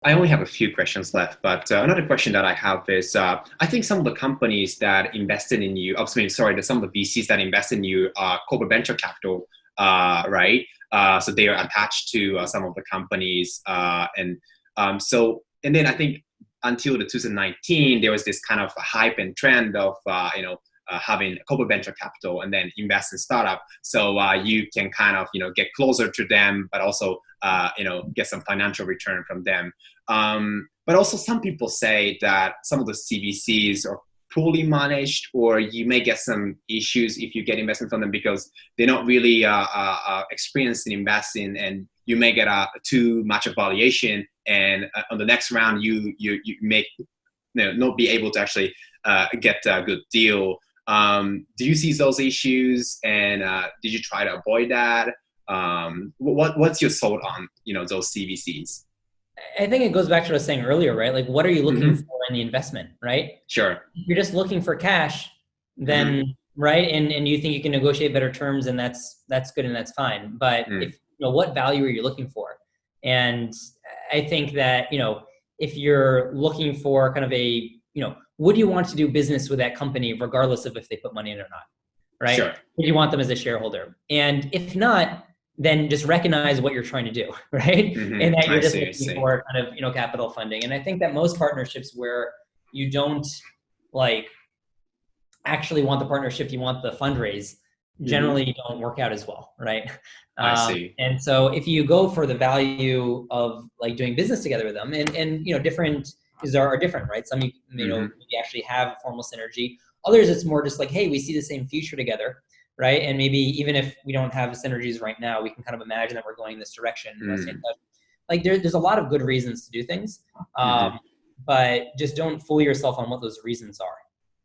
I only have a few questions left, but another question that I have is, I think some of the companies that invested in you, some of the VCs that invested in you are corporate venture capital, right? So they are attached to some of the companies, and then I think until the 2019, there was this kind of hype and trend of, having corporate venture capital and then invest in startup. So you can kind of, get closer to them, but also, get some financial return from them. But also some people say that some of the CVCs are poorly managed, or you may get some issues if you get investment from them because they're not really experienced in investing, and you may get too much of valuation, and on the next round you may not be able to actually get a good deal. Do you see those issues, and did you try to avoid that? What's your thought on those CVCs? I think it goes back to what I was saying earlier, right? Like, what are you looking Mm-hmm. for in the investment, right? Sure. If you're just looking for cash, Mm-hmm. then right, and you think you can negotiate better terms, and that's good and that's fine. But Mm. if what value are you looking for? And I think that if you're looking for kind of a would you want to do business with that company regardless of if they put money in or not, right? Sure. Would you want them as a shareholder? And if not, then just recognize what you're trying to do, right? And that Mm-hmm. you're I just see. I looking see. for kind of capital funding. And I think that most partnerships where you don't like actually want the partnership, you want the fundraise, Mm-hmm. generally don't work out as well, right? I see. And so if you go for the value of like doing business together with them, and different is are different, right? Some Mm-hmm. maybe actually have formal synergy. Others it's more just like, hey, we see the same future together, right? And maybe even if we don't have synergies right now, we can kind of imagine that we're going this direction. Stay in Mm-hmm. touch. Like there's a lot of good reasons to do things, Mm-hmm. but just don't fool yourself on what those reasons are.